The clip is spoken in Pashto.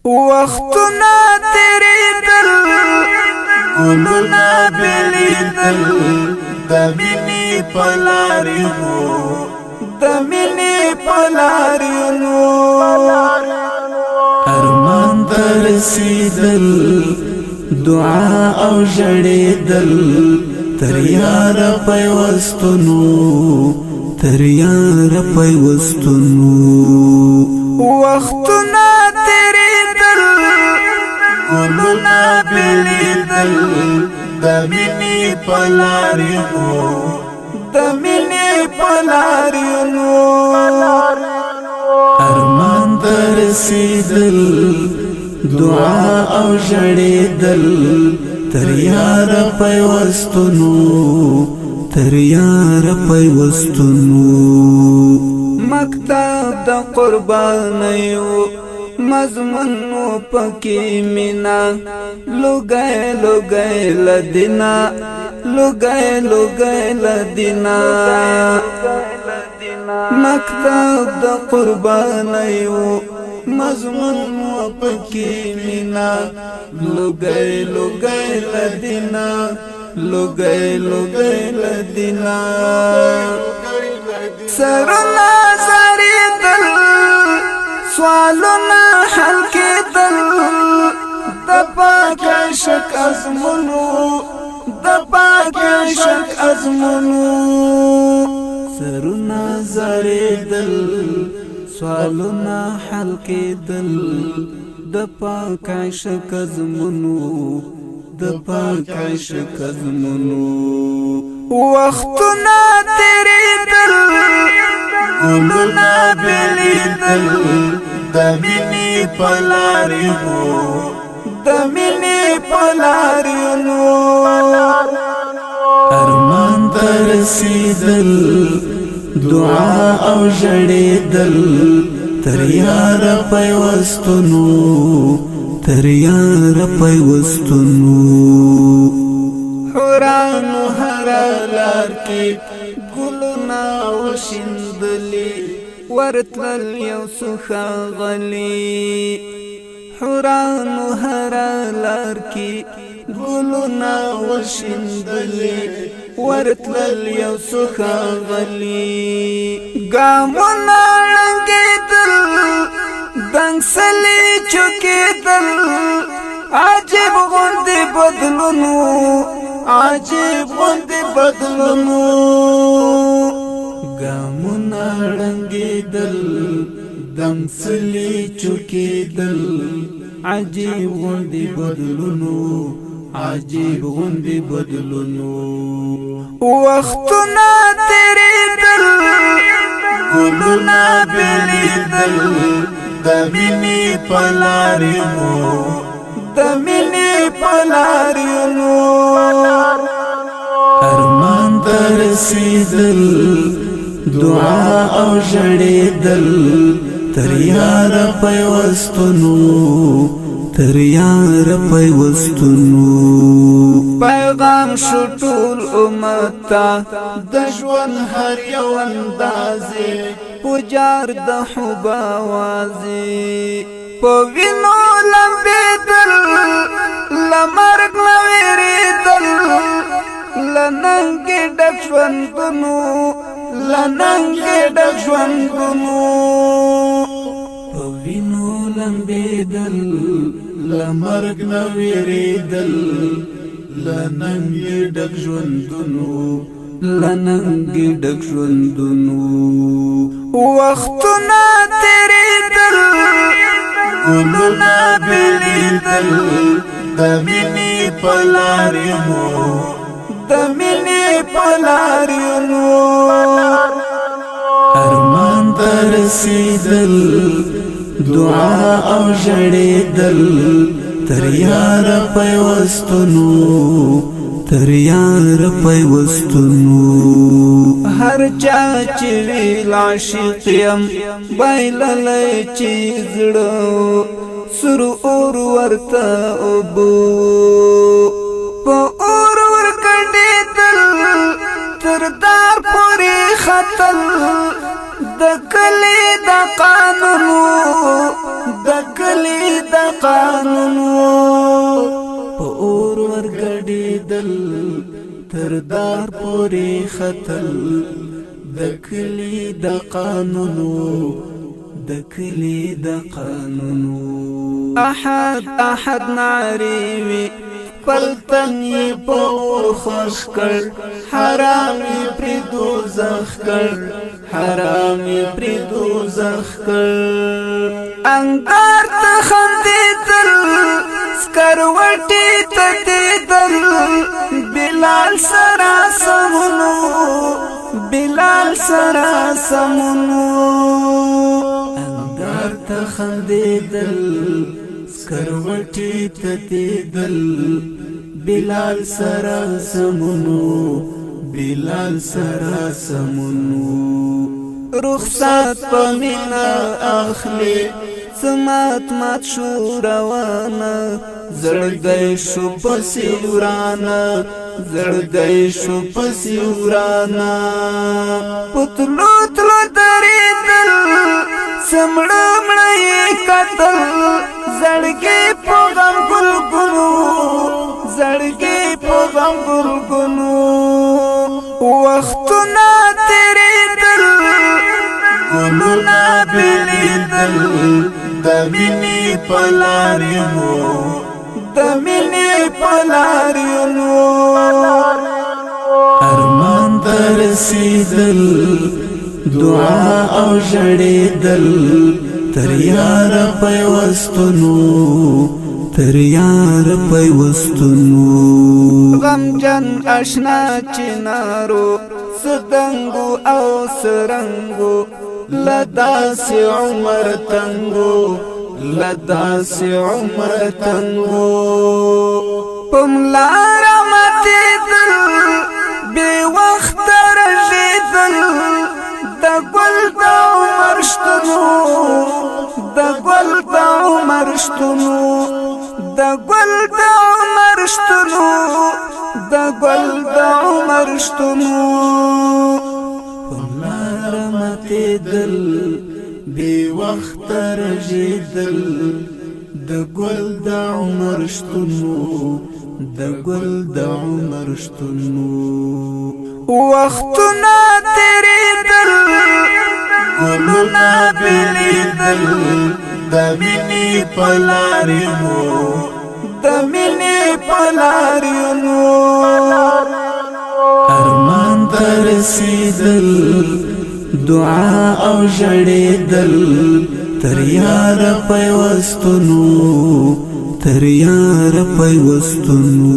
وختنا تیریدل گلونا بلیدل دمینی پلاریونو دمینی پلاریونو ارمان ترسیدل دعا او جڑیدل تریار پیوستنو تریار پیوستنو وختنا تیریدل گلونا بلیدل دمینی پلاریونو دمینی پلاریونو ارمان ترسیدل دعا او جڑیدل تریار پیوستنو تریار پیوستنو مکتب د قربانیو مضمونو پکی مینا لوگای لوگای لدینا لوگای لوگای لدینا مکتب د قربانیو مضمونو پکی مینا لوگای لوگای لدینا لوگای لوگای لدینا سرنا زریدل سوالنا حل کېدل د پاک عشق ازمونو د پاک عشق ازمونو سرنا زریدل سوالنا حل کېدل د پاک عشق ازمونو د پاک عشق ازمونو وختنا تیریدل گلونا بلیدل دمینی پلاریونو دمینی پلاریونو ارمان ترسیدل دعا او جڑیدل تریار پیوستنو تریار پیوستنو حورانو هر لار کی گلونا وشندلی ورتلل یو سخا غلی حورانو هر لار کی گلونا وشندلی ورتلل یو سخا غلی گامونا رنگیدل دنگسلی چکیدل عجیب غندی بدلونو عجیب غندی بدلونو گامونا رنگیدل دنگسلی چکیدل عجیب غندی بدلونو عجیب غندی بدلونو وختنا تیریدل گلونا بلیدل دمینی پلاریونو دمینی پلاریونو ارمان ترسیدل دعا او جڑیدل تریار پیوستنو تریار پیوستنو پیغام شټول امتا د ژوند هر یو اندازې پجار د حب اوازې په وینو لمبېدل لمرګ نه وېرېدل له ننګې ډک ژوندونو له ننګې ډک ژوندونو په وینو لمبېدل لمرګ نه وېرېدل له ننګې ډک ژوندونو له ننګې ډک ژوندونو وختونه تېرېدل گلونا بلیدل دمینی پلاریونو دمینی پلاریونو ارمان ترسیدل دعا او جڑیدل تریار پیوستنو تریار پیوستنو هر چا چې ویل عاشق یم بایللی چې زړه سر اور ورته اوبو په اور ورکډېدل تر دار پورې ختل د کلي د قانونو د کلی د قانونو په اور ورګډېدل تر دار پورې ختل د کلی د قانونو د کلی د قانونو احد احد ناری وی پلتن یې په اور خوش کړ حرام یې پرې دوزخ کړ حرام یې پرې دوزخ کړ انګار ته خندېدل سکروټې ته دیدل بلال سره سمونو بلال سره سمونو انګار ته خندېدل سکروټې ته دیدل بلال سره سمونو بلال سره سمونو رخصت په مینا اخلي سمات مات شو روانه زړګی شو پسې ورانه زړګی شو پسې ورانه پتلو تلو درېدل سمړه مړه یې کتل زړګی په غم ګلګلو زړګی په غم ګلګلو وختونه تېرېدل ګلونه بېلېدل د مینې په لارینو د مینې په لارینو ارمان ته رسېدل دعا او ژړېدل تر یاره پیوستونو تر یاره پیوستونو غمجن اشنا چنارو سدنګو او سرنګو لداسې عمر تنګو لداسې عمر تنګو پملار ماتېدل بې وخته رژېدل د ګل د عمر شتونو د ګل د عمر شتونو د ګل د عمر شتونو د ګل د عمر شتونو پملار ماتېدل بې وخته رژېدل د ګل د عمر شتونو د ګل د عمر شتونو وختونه تېرېدل ګلونه بېلېدل د مینې په لارینو د مینې په لارینو ارمان ته رسېدل دعا او ژړېدل تر یاره پیوستونو تر یاره پیوستونو